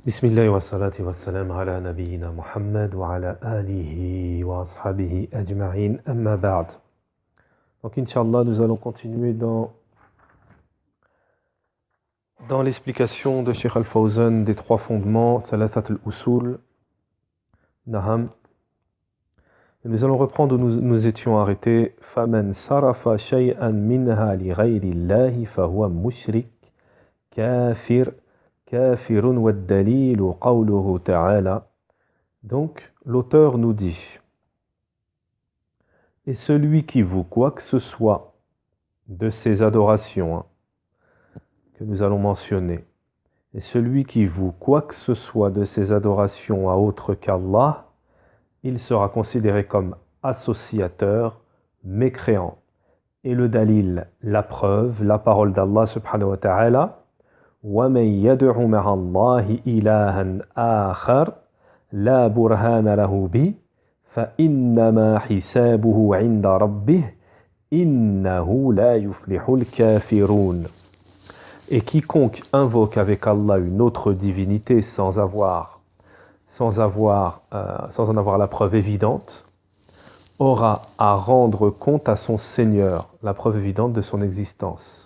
بسم الله والصلاة والسلام على نبينا محمد وعلى آله وأصحابه أجمعين أما بعد. Donc Inch'Allah, nous allons continuer dans l'explication de Cheikh Al-Fawzan des trois fondements, Thalathat al-Usul, Naham. Et nous allons reprendre où nous étions arrêtés. فَمَنْ صَرَفَ شَيْئًا مِنْهَا لِغَيْرِ اللَّهِ فَهُوَ مُشْرِكٌ كافر كافر والدليل قوله تعالى. Donc, l'auteur nous dit: et celui qui voue quoi que ce soit de ces adorations que nous allons mentionner, et celui qui voue quoi que ce soit de ces adorations à autre qu'Allah, il sera considéré comme associateur, mécréant. Et le dalil, la preuve, la parole d'Allah subhanahu wa ta'ala: وَمَنْ يَدْعُ مَعَ اللَّهِ إِلَهًا آخَرَ لَا بُرْهَانَ لَهُ بِهِ فَإِنَّمَا حِسَابُهُ عِنْدَ رَبِّهِ إِنَّهُ لَا يُفْلِحُ الْكَافِرُونَ. Et quiconque invoque avec Allah une autre divinité sans en avoir la preuve évidente, aura à rendre compte à son Seigneur, la preuve évidente de son existence.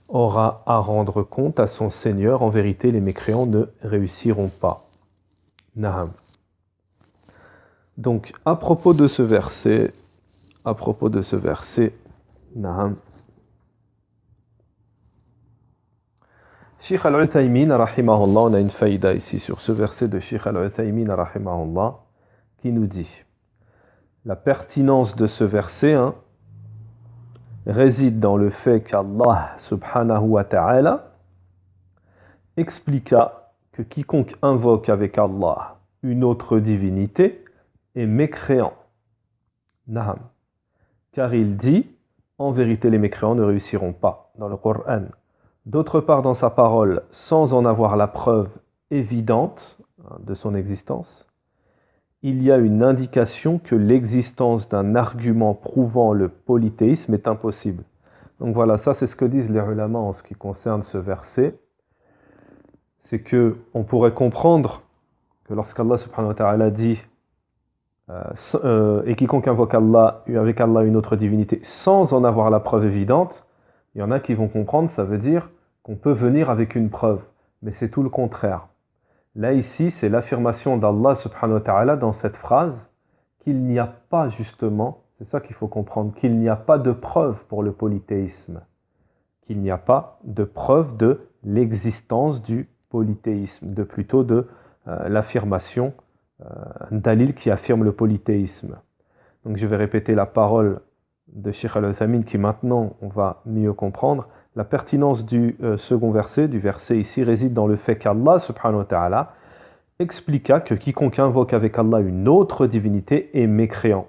Aura à rendre compte à son Seigneur, en vérité les mécréants ne réussiront pas. Naham. Donc, à propos de ce verset, Naham, Sheikh Al-Uthaymin, rahimahullah, on a une faïda ici sur ce verset de Sheikh Al-Uthaymin, rahimahullah, qui nous dit: la pertinence de ce verset réside dans le fait qu'Allah subhanahu wa ta'ala expliqua que quiconque invoque avec Allah une autre divinité est mécréant. Naham. Car il dit: en vérité les mécréants ne réussiront pas, dans le Coran. D'autre part, dans sa parole, sans en avoir la preuve évidente de son existence, il y a une indication que l'existence d'un argument prouvant le polythéisme est impossible. Donc voilà, ça c'est ce que disent les ulama en ce qui concerne ce verset. C'est que on pourrait comprendre que lorsqu'Allah subhanahu wa ta'ala dit et quiconque invoque avec Allah une autre divinité sans en avoir la preuve évidente, il y en a qui vont comprendre, ça veut dire qu'on peut venir avec une preuve, mais c'est tout le contraire. Là ici, c'est l'affirmation d'Allah subhanahu wa ta'ala dans cette phrase qu'il n'y a pas justement, c'est ça qu'il faut comprendre, qu'il n'y a pas de preuve pour le polythéisme, qu'il n'y a pas de preuve de l'existence du polythéisme, plutôt de l'affirmation, un dalil qui affirme le polythéisme. Donc je vais répéter la parole de Sheikh Al-Uthaymin qui maintenant on va mieux comprendre. La pertinence du second verset, du verset ici, réside dans le fait qu'Allah subhanahu wa ta'ala expliqua que quiconque invoque avec Allah une autre divinité est mécréant.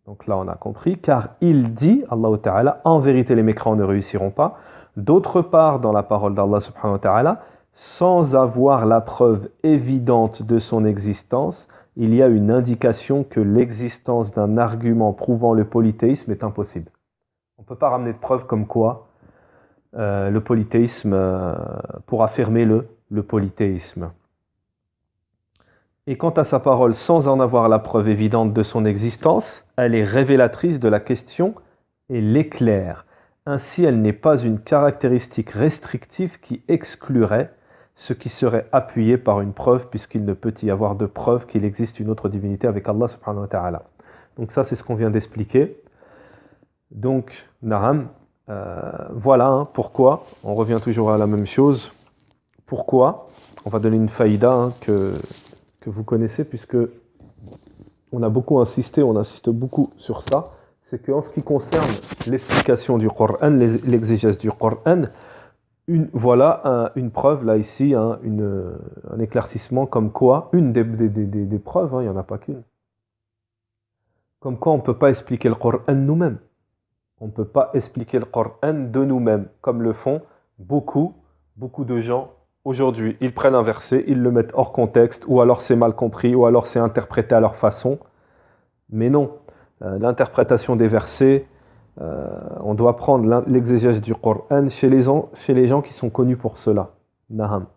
Donc là on a compris, car il dit, Allah ta'ala, en vérité les mécréants ne réussiront pas. D'autre part, dans la parole d'Allah subhanahu wa ta'ala, sans avoir la preuve évidente de son existence, il y a une indication que l'existence d'un argument prouvant le polythéisme est impossible. On ne peut pas ramener de preuve comme quoi le polythéisme, pour affirmer le polythéisme. Et quant à sa parole, sans en avoir la preuve évidente de son existence, elle est révélatrice de la question et l'éclaire. Ainsi, elle n'est pas une caractéristique restrictive qui exclurait ce qui serait appuyé par une preuve, puisqu'il ne peut y avoir de preuve qu'il existe une autre divinité avec Allah subhanahu wa ta'ala. Donc ça, c'est ce qu'on vient d'expliquer. Donc, Naham, voilà pourquoi, on revient toujours à la même chose. Pourquoi? On va donner une faïda que vous connaissez, puisque on a beaucoup insisté, on insiste beaucoup sur ça. C'est qu'en ce qui concerne l'explication du Coran, l'exégèse du Coran, voilà une preuve, là ici, un éclaircissement comme quoi, une des preuves, il n'y en a pas qu'une, comme quoi on ne peut pas expliquer le Coran nous-mêmes. On ne peut pas expliquer le Coran de nous-mêmes, comme le font beaucoup de gens aujourd'hui. Ils prennent un verset, ils le mettent hors contexte, ou alors c'est mal compris, ou alors c'est interprété à leur façon. Mais non, l'interprétation des versets, on doit prendre l'exégèse du Coran chez les gens qui sont connus pour cela. Naham.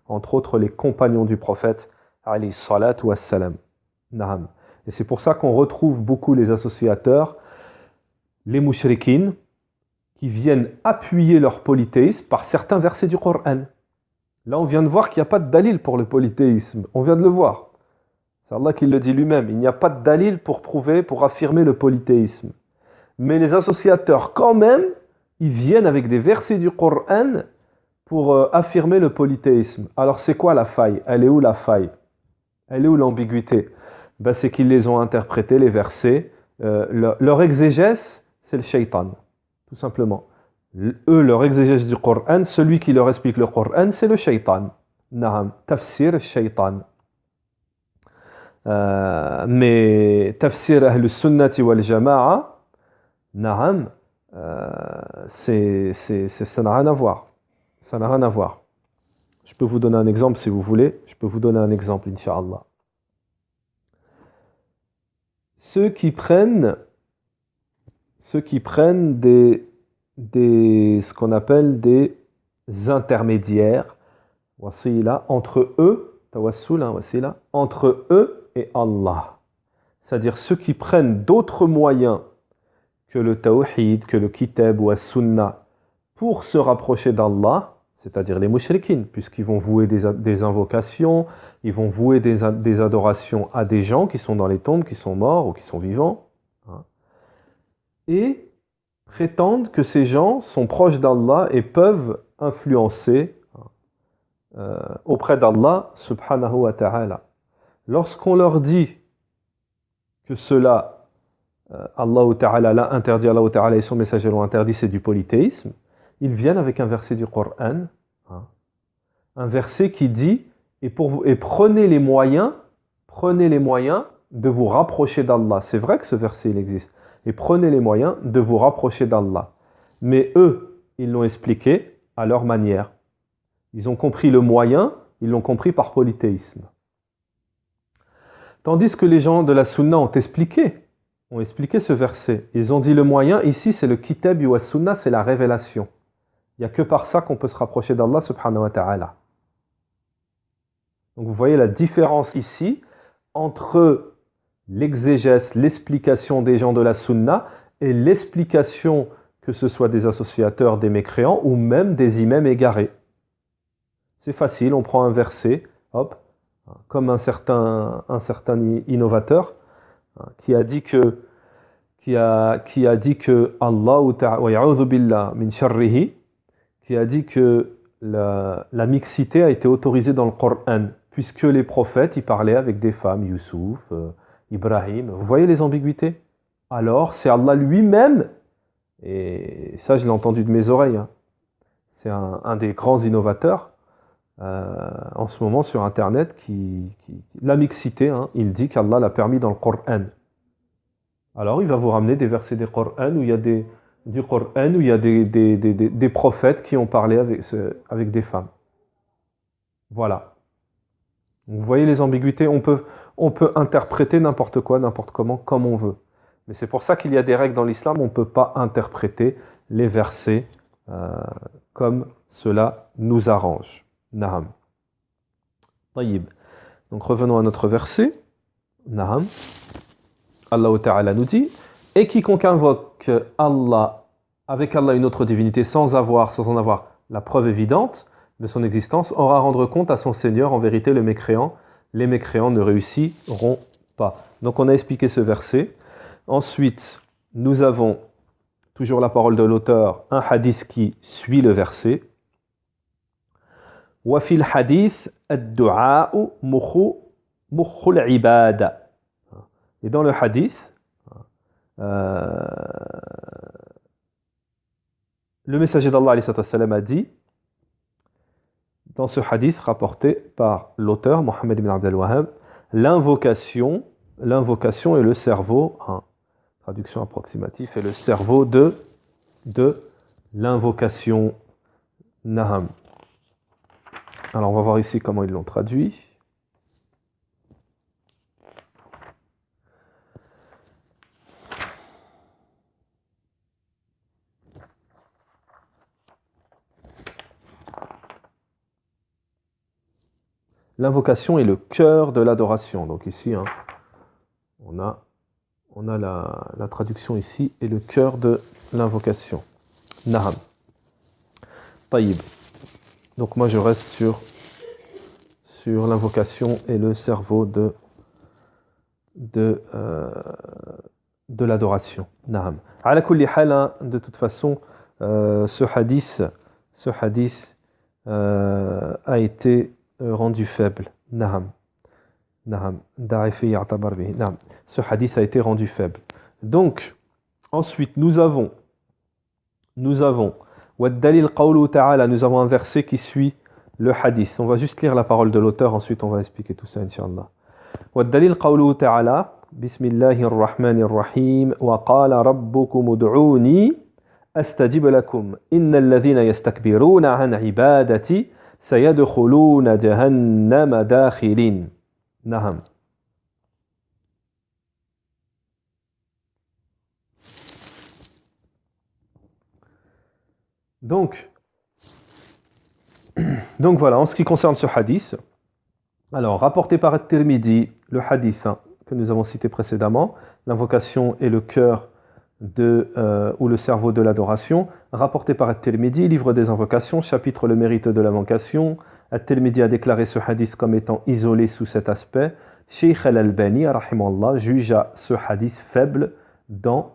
entre autres les compagnons du prophète, alayhi salatu wassalam. Naam. Et c'est pour ça qu'on retrouve beaucoup les associateurs, les mushrikines, qui viennent appuyer leur polythéisme par certains versets du Coran. Là, on vient de voir qu'il n'y a pas de dalil pour le polythéisme. On vient de le voir. C'est Allah qui le dit lui-même. Il n'y a pas de dalil pour prouver, pour affirmer le polythéisme. Mais les associateurs, quand même, ils viennent avec des versets du Coran pour affirmer le polythéisme. Alors, c'est quoi la faille? Elle est où la faille? Elle est où l'ambiguïté? Ben, c'est qu'ils les ont interprétés, les versets. Leur exégèse, c'est le shaitan, tout simplement. Eux, leur exégèse du Coran, celui qui leur explique le Coran, c'est le shaitan. Naam, tafsir shaitan. Mais tafsir ahl sunnati wal jama'a, naam, ça n'a rien à voir. Ça n'a rien à voir. Je peux vous donner un exemple si vous voulez. Je peux vous donner un exemple, Inch'Allah. Ceux qui prennent ce qu'on appelle des intermédiaires, wasila, entre eux, tawassul, wasila, entre eux et Allah. C'est-à-dire ceux qui prennent d'autres moyens que le tawhid, que le kitab ou la sunna pour se rapprocher d'Allah, c'est-à-dire les mushrikines, puisqu'ils vont vouer des invocations, ils vont vouer des adorations à des gens qui sont dans les tombes, qui sont morts ou qui sont vivants, hein, et prétendent que ces gens sont proches d'Allah et peuvent influencer auprès d'Allah subhanahu wa ta'ala. Lorsqu'on leur dit que cela, Allah ta'ala l'a interdit, Allah ta'ala et son messager l'ont interdit, c'est du polythéisme, ils viennent avec un verset du Coran, hein, un verset qui dit et prenez les moyens de vous rapprocher d'Allah. C'est vrai que ce verset il existe. Et prenez les moyens de vous rapprocher d'Allah. Mais eux, ils l'ont expliqué à leur manière. Ils ont compris le moyen, ils l'ont compris par polythéisme. Tandis que les gens de la Sunna ont expliqué ce verset. Ils ont dit le moyen, ici c'est le kitab wa sunna, c'est la révélation. Il n'y a que par ça qu'on peut se rapprocher d'Allah subhanahu wa ta'ala. Donc vous voyez la différence ici entre l'exégèse, l'explication des gens de la sunna et l'explication que ce soit des associateurs, des mécréants ou même des imams égarés. C'est facile, on prend un verset, hop, comme un certain innovateur qui a dit que Allah wa ya'udhu billah min sharrihi, qui a dit que la mixité a été autorisée dans le Coran, puisque les prophètes, ils parlaient avec des femmes, Youssouf, Ibrahim. Vous voyez les ambiguïtés? Alors, c'est Allah lui-même, et ça je l'ai entendu de mes oreilles, hein. C'est un des grands innovateurs en ce moment sur Internet, la mixité, hein, il dit qu'Allah l'a permis dans le Coran. Alors, il va vous ramener des versets du Coran où il y a des prophètes qui ont parlé avec des femmes. Voilà. Vous voyez les ambiguïtés, on peut interpréter n'importe quoi, n'importe comment, comme on veut. Mais c'est pour ça qu'il y a des règles dans l'islam, on ne peut pas interpréter les versets comme cela nous arrange. Naham. Taïb. Donc revenons à notre verset. Naham. Allah Ta'ala nous dit, et quiconque invoque avec Allah une autre divinité sans en avoir la preuve évidente de son existence, aura à rendre compte à son Seigneur. En vérité, les mécréants ne réussiront pas. Donc on a expliqué ce verset. Ensuite, nous avons toujours la parole de l'auteur, un hadith qui suit le verset. Wa fil hadith ad-du'a mukhul ibada. Et dans le hadith, le messager d'Allah a dit, dans ce hadith rapporté par l'auteur, Mohammed ibn Abdel Wahhab, l'invocation est le cerveau, hein, traduction approximative, est le cerveau de l'invocation. Naham. Alors on va voir ici comment ils l'ont traduit. L'invocation est le cœur de l'adoration. Donc ici, hein, on a la traduction ici et le cœur de l'invocation. Naham. Taïb. Donc moi je reste sur l'invocation et le cerveau de l'adoration. Naham. Ala kulli hal, de toute façon, ce hadith a été rendu faible. Naham. Naham. Da'ifi ya'tabar bihi. Naham. Ce hadith a été rendu faible. Donc, ensuite, nous avons وَالدَّلِيلُ قَوْلُهُ تَعَالَى, nous avons un verset qui suit le hadith. On va juste lire la parole de l'auteur, ensuite on va expliquer tout ça, Inch'Allah. وَالدَّلِيلُ قَوْلُهُ تَعَالَى بسم الله الرحمن الرحيم وقال ربكم ادعوني أستجب لكم إن الذين يستكبرون عن عبادتي سيدخلون جهنم داخلين. نعم. Donc voilà, en ce qui concerne ce hadith, alors rapporté par At-Tirmidhi, le hadith que nous avons cité précédemment, l'invocation est le cœur ou le cerveau de l'adoration, rapporté par At-Tirmidhi, livre des invocations, chapitre le mérite de l'invocation. At-Tirmidhi a déclaré ce hadith comme étant isolé sous cet aspect. Sheikh Al-Albani, rahimahullah, jugea ce hadith faible dans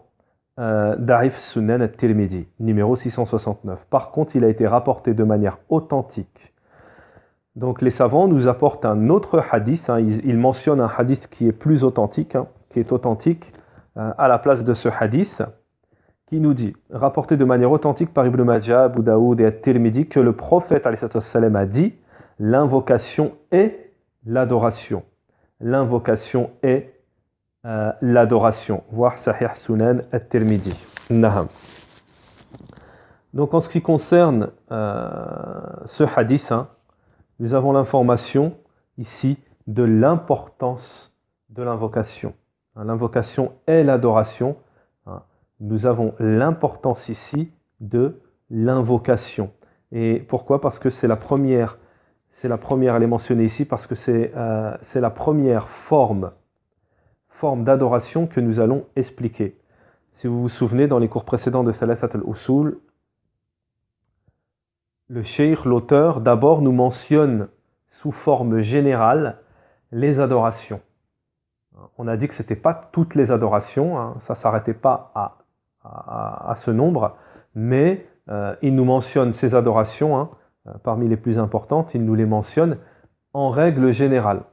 Da'if Sunan At-Tirmidhi, numéro 669. Par contre, il a été rapporté de manière authentique. Donc les savants nous apportent un autre hadith, ils mentionnent un hadith qui est plus authentique, à la place de ce hadith, qui nous dit, rapporté de manière authentique par Ibn Majah, Abu Daoud et At-Tirmidhi, que le prophète a dit, l'invocation est l'adoration. L'invocation est l'adoration. Voir Sahih Sunan At-Tirmidhi. Naham. Donc en ce qui concerne ce hadith, nous avons l'information ici de l'importance de l'invocation. L'invocation est l'adoration. Nous avons l'importance ici de l'invocation. Et pourquoi ? Parce que c'est la première, elle est mentionnée ici parce que c'est la première forme d'adoration que nous allons expliquer. Si vous vous souvenez, dans les cours précédents de Thalathat al-Usul, le cheikh, l'auteur, d'abord nous mentionne sous forme générale les adorations. On a dit que ce n'était pas toutes les adorations, ça ne s'arrêtait pas à ce nombre, mais il nous mentionne ces adorations, parmi les plus importantes, il nous les mentionne en règle générale,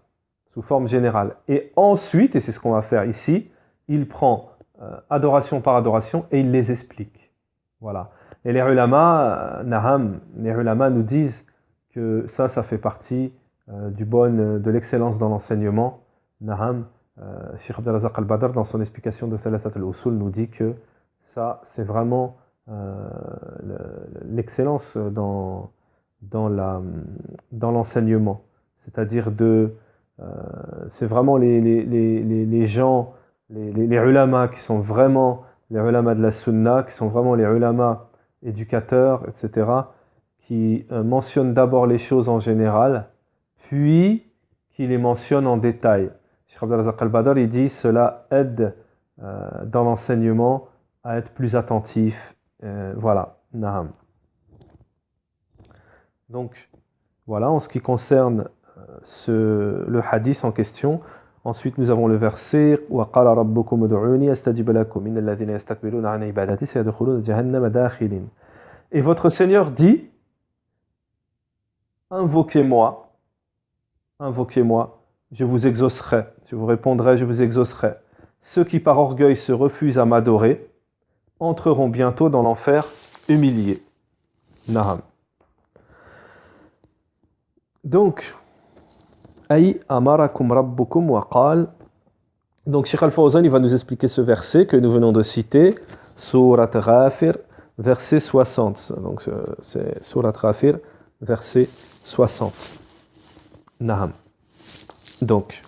sous forme générale. Et ensuite, et c'est ce qu'on va faire ici, il prend adoration par adoration et il les explique. Voilà. Et les ulama, nous disent que ça fait partie de l'excellence dans l'enseignement. Cheikh Abdel Razak al-Badr, dans son explication de Thalathat al-Usul, nous dit que ça, c'est vraiment l'excellence dans l'enseignement. C'est-à-dire c'est vraiment les gens, les ulama qui sont vraiment les ulama de la sunna, qui sont vraiment les ulama éducateurs, etc., qui mentionnent d'abord les choses en général, puis qui les mentionnent en détail. Cheikh Abdel Razak al-Badr, il dit cela aide dans l'enseignement à être plus attentif. Voilà. Naham. Donc, voilà, en ce qui concerne le hadith en question. Ensuite, nous avons le verset وَقَالَ رَبُّكُمُ ادْعُونِي أَسْتَجِبْ لَكُمْ إِنَّ الَّذِينَ يَسْتَكْبِرُونَ عَنْ عِبَادَتِي سَيَدْخُلُونَ جَهَنَّمَ دَاخِرِينَ. Et votre Seigneur dit, invoquez-moi, je vous exaucerai, je vous répondrai, je vous exaucerai. Ceux qui par orgueil se refusent à m'adorer entreront bientôt dans l'enfer humiliés. Naham. Donc, Aï amarakum rabbukum wa qal. Donc, Cheikh Al-Fawzan, il va nous expliquer ce verset que nous venons de citer, Surat Ghafir, verset 60. Donc, c'est Surat Ghafir, verset 60. Naham. Donc,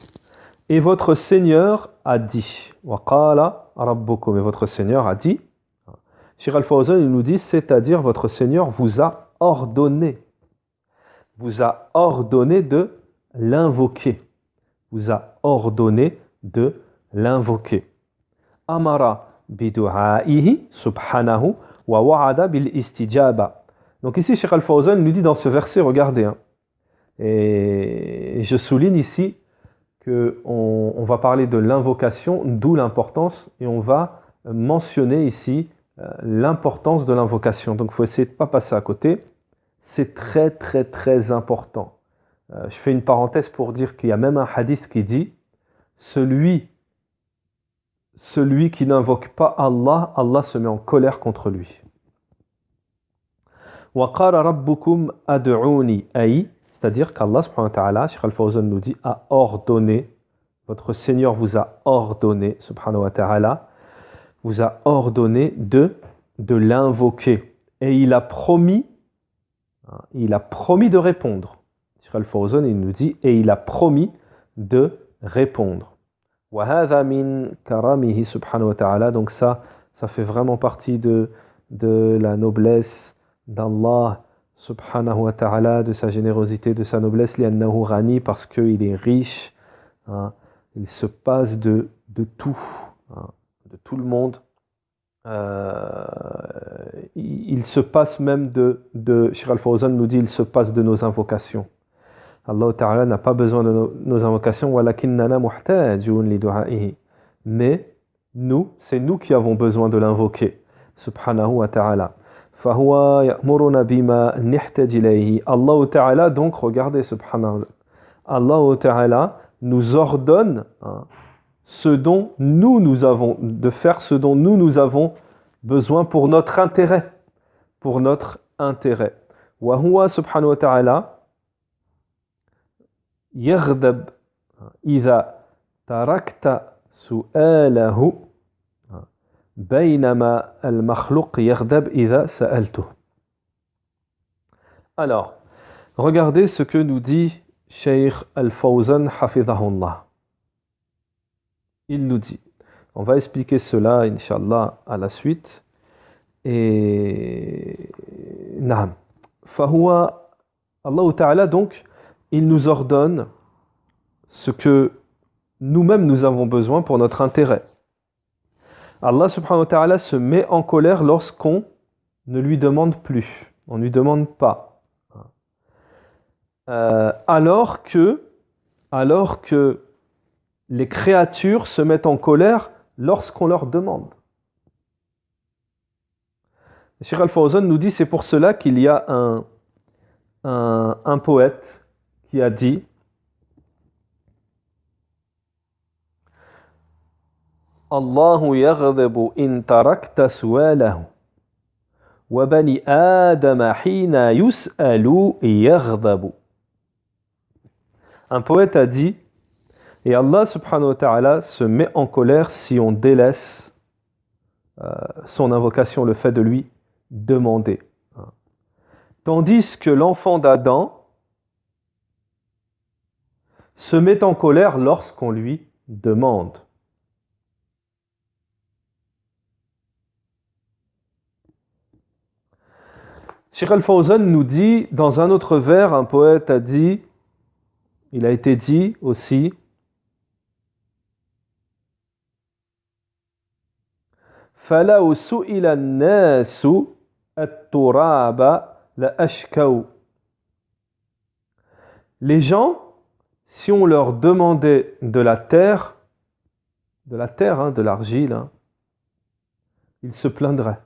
et votre Seigneur a dit, wa qala rabbukum, et votre Seigneur a dit, Cheikh Al-Fawzan, il nous dit, c'est-à-dire votre Seigneur vous a ordonné de l'invoquer. Vous a ordonné de l'invoquer. Amara bidu'a'ihi subhanahu wa wa'ada bil istijaba. Donc ici, Cheikh Al-Fawzan nous dit dans ce verset, regardez, et je souligne ici qu'on va parler de l'invocation, d'où l'importance, et on va mentionner ici l'importance de l'invocation. Donc il faut essayer de ne pas passer à côté. C'est très très très important. Je fais une parenthèse pour dire qu'il y a même un hadith qui dit celui qui n'invoque pas Allah, Allah se met en colère contre lui. وَقَالَ رَبُّكُمْ أَدْعُونِي أي, c'est-à-dire qu'Allah subhanahu wa ta'ala, Cheikh Al-Fawzan nous dit, a ordonné, votre Seigneur vous a ordonné, subhanahu wa ta'ala, vous a ordonné de l'invoquer. Et il a promis de répondre. Cheikh Al-Fawzan, il nous dit, et il a promis de répondre. وَهَذَا مِنْ كَرَمِهِ subhanahu wa ta'ala. Donc ça fait vraiment partie de la noblesse d'Allah subhanahu wa ta'ala, de sa générosité, de sa noblesse, li'annahu ghani, parce qu'il est riche, il se passe de tout, de tout le monde. Il se passe même de Cheikh Al-Fawzan nous dit, il se passe de nos invocations. Allah Ta'ala n'a pas besoin de nos invocations, walakinnana muhtajun li du'a'ihi. Mais nous, c'est nous qui avons besoin de l'invoquer, subhanahu wa ta'ala. Fahuwa ya'muruna bima nihtaj ilayhi. Allah Ta'ala, donc, regardez, subhanahu, Allah Ta'ala nous ordonne ce dont nous avons de faire, ce dont nous avons besoin pour notre intérêt. Pour notre intérêt. Wa huwa subhanahu wa ta'ala يغضب إذا تركت سؤاله بينما المخلوق يغضب إذا سألته. Alors, regardez ce que nous dit Cheikh Al-Fawzan hafidhahullah. Il nous dit, on va expliquer cela Inch'Allah à la suite. Et Naam. Fahuwa Allah Ta'ala, donc, il nous ordonne ce que nous-mêmes nous avons besoin pour notre intérêt. Allah subhanahu wa ta'ala se met en colère lorsqu'on ne lui demande plus, on ne lui demande pas. Alors que les créatures se mettent en colère lorsqu'on leur demande. Cheikh Al-Fawzan nous dit, c'est pour cela qu'il y a un poète qui a dit Allahu yaghdabu in tarakta su'alahu wa bani adama hina yus'alu yaghdabu. Un poète a dit, et Allah subhanahu wa ta'ala se met en colère si on délaisse son invocation, le fait de lui demander. Tandis que l'enfant d'Adam se met en colère lorsqu'on lui demande. Cheikh Al-Fawzan nous dit, dans un autre vers, un poète a dit, il a été dit aussi, فَلَوْ سُئِلَ النَّاسُ التُّرَابَ لَأَشْكَوْا. Les gens, si on leur demandait de la terre, de l'argile, ils se plaindraient.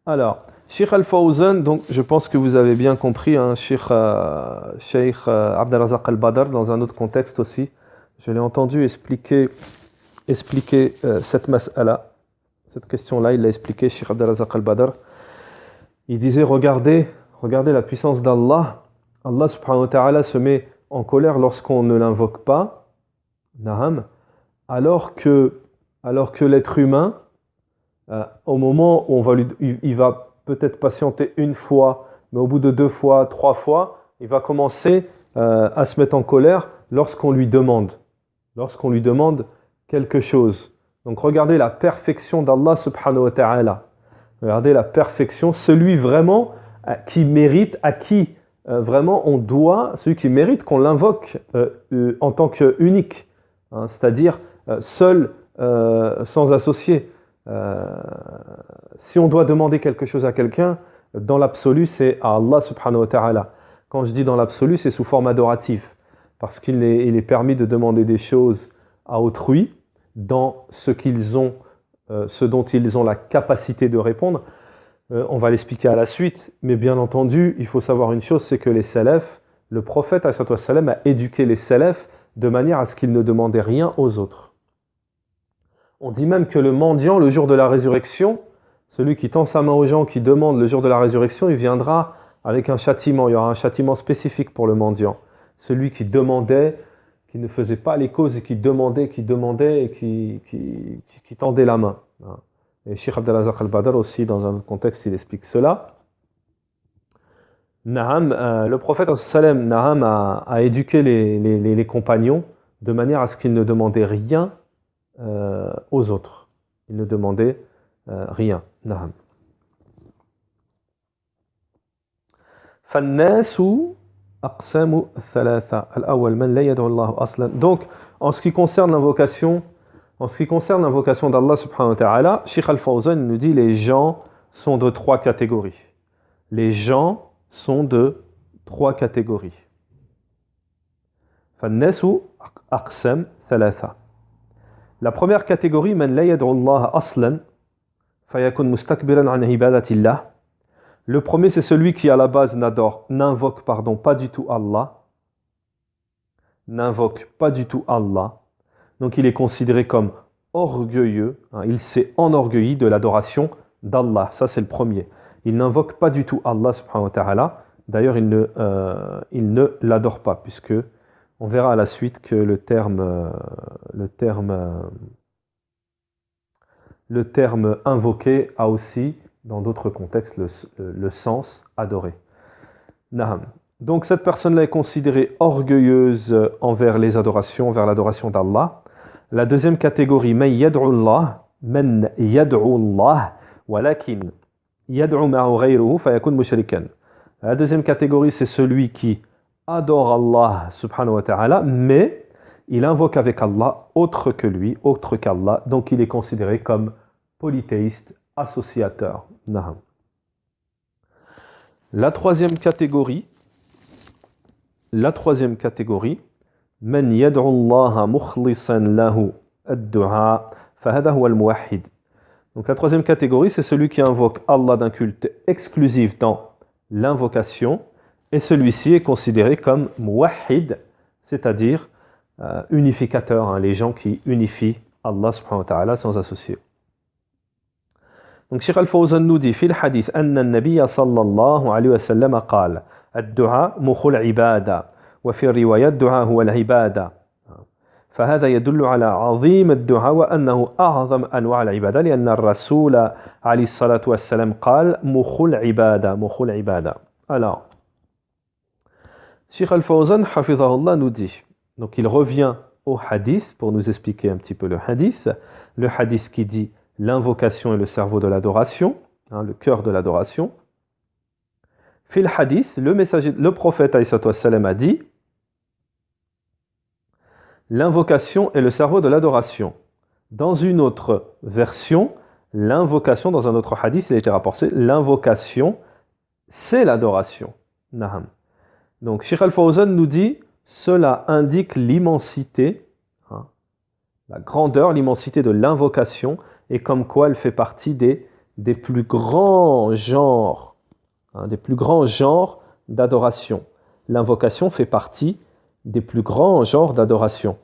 Alors, Cheikh Al-Fawzan, donc je pense que vous avez bien compris, Cheikh Abdelrazak Al-Badr, dans un autre contexte aussi, je l'ai entendu expliquer cette mas'ala, cette question-là, il l'a expliqué, Cheikh Abdelrazak Al-Badr. Il disait, regardez la puissance d'Allah. Allah subhanahu wa ta'ala se met en colère lorsqu'on ne l'invoque pas, alors que l'être humain, au moment où il va peut-être patienter une fois, mais au bout de 2 fois, 3 fois, il va commencer à se mettre en colère lorsqu'on lui demande quelque chose. Donc regardez la perfection d'Allah subhanahu wa ta'ala. Regardez la perfection, celui vraiment qui mérite, à qui vraiment on doit, celui qui mérite qu'on l'invoque en tant qu'unique, hein, c'est-à-dire seul, sans associé. Si on doit demander quelque chose à quelqu'un, dans l'absolu, c'est à Allah subhanahu wa ta'ala. Quand je dis dans l'absolu, c'est sous forme adorative, parce qu'il est permis de demander des choses à autrui dans ce dont ils ont la capacité de répondre. On va l'expliquer à la suite, mais bien entendu, il faut savoir une chose, c'est que les salafs, le prophète a éduqué les salafs de manière à ce qu'ils ne demandaient rien aux autres. On dit même que le mendiant, le jour de la résurrection, celui qui tend sa main aux gens, qui demande le jour de la résurrection, il viendra avec un châtiment. Il y aura un châtiment spécifique pour le mendiant. Celui qui demandait, qui ne faisait pas les causes et qui demandait et qui tendait la main. Et Cheikh Abdel Razak al-Badr aussi, dans un contexte, il explique cela. Le prophète Naham a éduqué les compagnons de manière à ce qu'ils ne demandaient rien aux autres. Ils ne demandaient rien. Naham. Donc, en ce qui concerne l'invocation d'Allah subhanahu wa ta'ala, Sheikh Al-Fawzan nous dit les gens sont de trois catégories. Les gens sont de trois catégories. La première catégorie, man la yad'u Allah aslan, fayakun mustakbiran an ibadatillah. Le premier, c'est celui qui, à la base, n'invoque pas du tout Allah. N'invoque pas du tout Allah. Donc, il est considéré comme orgueilleux. Hein, il s'est enorgueilli de l'adoration d'Allah. Ça, c'est le premier. Il n'invoque pas du tout Allah, subhanahu wa ta'ala. D'ailleurs, il ne l'adore pas, puisque on verra à la suite que le terme invoqué a aussi, dans d'autres contextes, le sens adoré. Naham. Donc cette personne-là est considérée orgueilleuse envers les adorations, envers l'adoration d'Allah. La deuxième catégorie, man yad'u Allah, walakin yad'u ma'ahu ghayruhu fayakun mushrikan. La deuxième catégorie, c'est celui qui adore Allah subhanahu wa ta'ala, mais il invoque avec Allah autre que lui, autre qu'Allah, donc il est considéré comme polythéiste, associateur. Naham. La troisième catégorie, man yad'u Allah mukhlisan lahu ad-du'a, fahada huwa al-muwahhid. Donc la troisième catégorie, c'est celui qui invoque Allah d'un culte exclusif dans l'invocation, et celui-ci est considéré comme muwahhid, c'est-à-dire unificateur, hein, les gens qui unifient Allah subhanahu wa ta'ala sans associer. Donc Cheikh Al-Fawzan nous dit, fil hadith, anna an-nabiyya sallallahu alayhi wa sallam qala, ad-du'a mukhul ibada, wa fi riwayat ad-du'a huwa al-ibada. فهذا يدل على عظيم الدعاء وأنه أعظم أنواع العبادة لأن الرسول عليه الصلاة والسلام قال مخ العبادة. Alors, Cheikh Al-Fawzan, hafizahullah, nous dit, donc il revient au hadith pour nous expliquer un petit peu le hadith qui dit l'invocation est le cerveau de l'adoration, hein, le cœur de l'adoration. Fil hadith, le prophète a dit l'invocation est le cerveau de l'adoration. Dans une autre version, l'invocation, dans un autre hadith, il a été rapporté, l'invocation, c'est l'adoration. Naham. Donc, Cheikh Al-Fawzan nous dit, cela indique l'immensité, hein, la grandeur, l'immensité de l'invocation, et comme quoi elle fait partie des plus grands genres, hein, des plus grands genres d'adoration. L'invocation fait partie des plus grands genres d'adoration.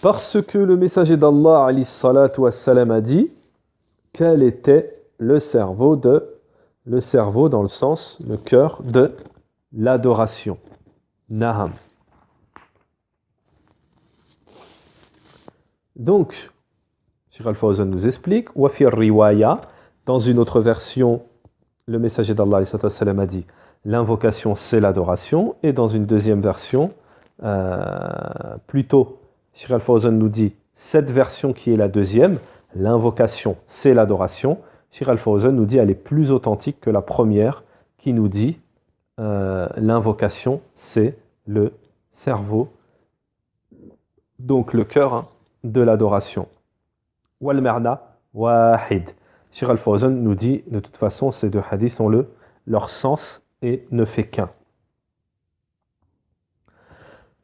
Parce que le messager d'Allah alayhi salatu wassalam a dit quel était le cerveau dans le sens, le cœur de l'adoration. Naham. Donc, Cheikh Al-Fawzan nous explique, wa fi riwaya, dans une autre version, le messager d'Allah alayhi salatu wassalam a dit l'invocation, c'est l'adoration. Et dans une deuxième version, plutôt, Cheikh Al-Fawzan nous dit, cette version qui est la deuxième, l'invocation, c'est l'adoration. Cheikh Al-Fawzan nous dit elle est plus authentique que la première qui nous dit l'invocation c'est le cerveau, donc le cœur de l'adoration. Wal marna wahid. Cheikh Al-Fawzan nous dit de toute façon ces deux hadiths ont leur sens et ne fait qu'un.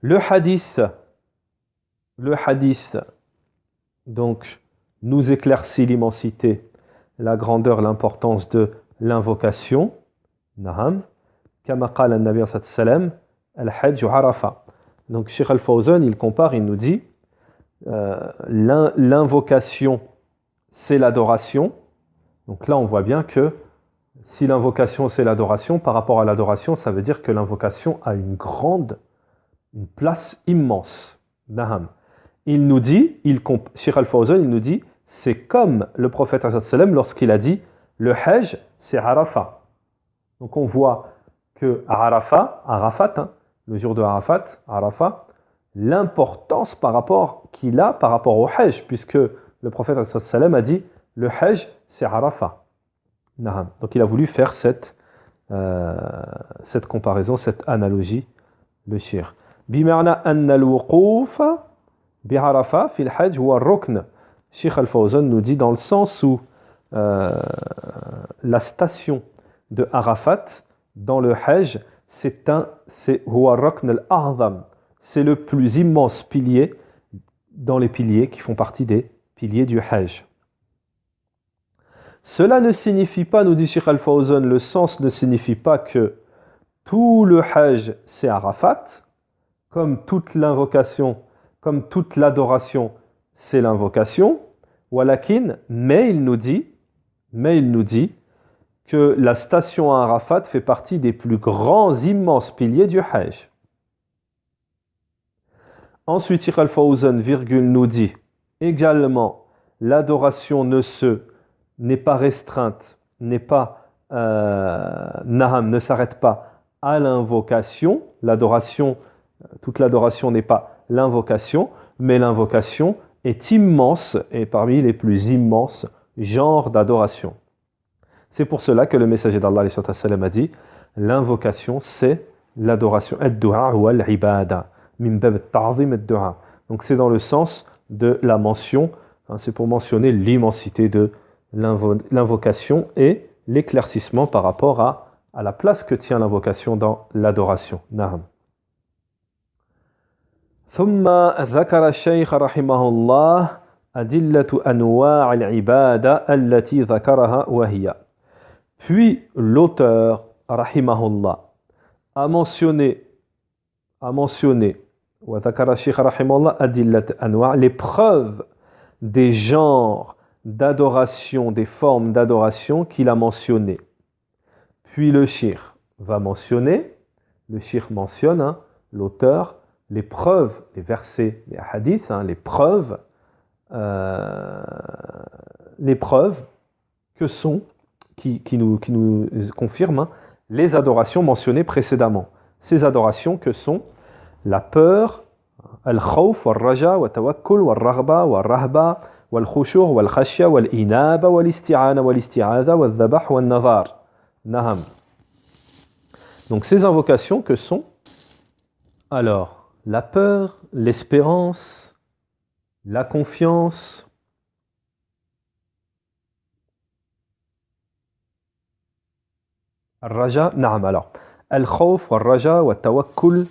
Le hadith donc nous éclaircit l'immensité, la grandeur, l'importance de l'invocation. Naham. Kama qala an-nabi sallallahu alayhi wa sallam, al-hajj Arafa. Donc Cheikh Al-Fawzan, il compare, il nous dit l'invocation c'est l'adoration. Donc là on voit bien que si l'invocation c'est l'adoration, par rapport à l'adoration, ça veut dire que l'invocation a une place immense. Naham. Il nous dit, Cheikh Al-Fawzan, il nous dit, c'est comme le prophète sallallahu alayhi wa sallam lorsqu'il a dit le hajj c'est Arafat. Donc on voit que Arafat, le jour de Arafat, l'importance qu'il a par rapport au hajj, puisque le prophète sallallahu alayhi wa sallam a dit le hajj c'est Arafat. Naham. Donc il a voulu faire cette comparaison, cette analogie, le shir. Bimarna anna al-wuquf bi Arafat fi al-hajj huwa ar-rukn. Cheikh Al-Fawzan nous dit dans le sens où la station de Arafat dans le hajj c'est huwa ar-rukn al-a'zam. C'est le plus immense pilier dans les piliers qui font partie des piliers du hajj. Cela ne signifie pas, nous dit Cheikh Al-Fawzan, le sens ne signifie pas que tout le hajj c'est Arafat, comme toute l'invocation, comme toute l'adoration c'est l'invocation, walakin, mais il nous dit que la station à Arafat fait partie des plus grands, immenses piliers du hajj. Ensuite, Cheikh Al-Fawzan, nous dit également, l'adoration n'est pas restreinte, ne s'arrête pas à l'invocation. Toute l'adoration n'est pas l'invocation, mais l'invocation est immense et parmi les plus immenses genres d'adoration. C'est pour cela que le messager d'Allah a dit l'invocation c'est l'adoration, ad-du'a wal ibada, min bab at-ta'zim ad-du'a. Donc c'est dans le sens de la mention, c'est pour mentionner l'immensité de l'invocation et l'éclaircissement par rapport à la place que tient l'invocation dans l'adoration. Na'am. ثم ذكر الشيخ رحمه الله أدلة أنواع العبادة التي ذكرها وهي. Puis l'auteur rahimahullah a mentionné وذكر الشيخ رحمه الله أدلة أنواع, les preuves des genres d'adoration, des formes d'adoration qu'il a mentionnées. Puis le cheikh va mentionner, l'auteur, les preuves, les versets, les hadiths, les preuves qui nous confirment les adorations mentionnées précédemment. Ces adorations que sont la peur, al-khawf, wal-raja, wal-tawakkul, wal-raghba, wal-rahba, wal-khushu' wal-khashya, wal-inaba, wal-isti'ana, wal-isti'adha, wal-dhabah, wal-nazar. Naham. Donc ces invocations que sont alors la peur, l'espérance, la confiance, al-raja, na'am, alors al-khawf, wal-raja, wal-tawakkul,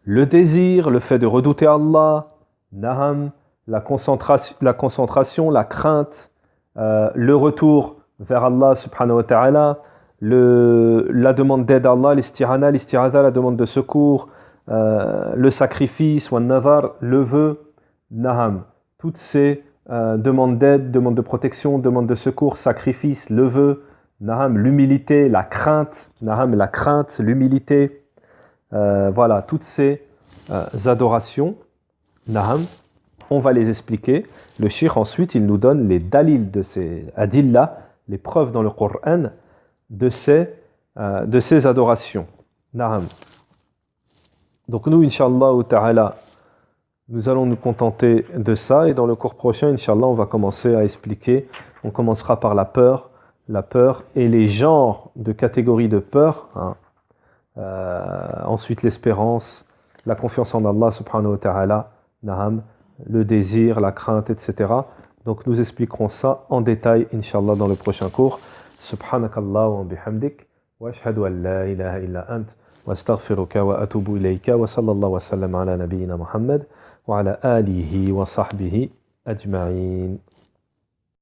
le désir, le fait de redouter Allah, na'am, la concentration, la crainte, le retour vers Allah subhanahu wa ta'ala, la demande d'aide à Allah, l'isti'adha, la demande de secours, le sacrifice, wa nazar, le vœu, naham. Toutes ces demandes d'aide, demandes de protection, demandes de secours, sacrifice, le vœu, naham, l'humilité, la crainte, naham, la crainte, l'humilité, voilà, toutes ces adorations, naham, on va les expliquer. Le cheikh ensuite, il nous donne les dalils de ces adillah, les preuves dans le Coran de ces adorations. Na'am. Donc nous, Inch'Allah ta'ala, nous allons nous contenter de ça et dans le cours prochain, Inch'Allah, on va commencer à expliquer On commencera par la peur et les genres de catégories de peur. Ensuite l'espérance, la confiance en Allah subhanahu wa ta'ala, le désir, la crainte, etc. Donc nous expliquerons ça en détail, Inch'Allah, dans le prochain cours. Subhanakallah wa bihamdik, wa ashhadu an la ilaha illa ant, wa astaghfiruka wa atubu ilayka, wa sallallahu wa sallam ala nabiyyina Muhammad, wa ala alihi wa sahbihi ajma'in.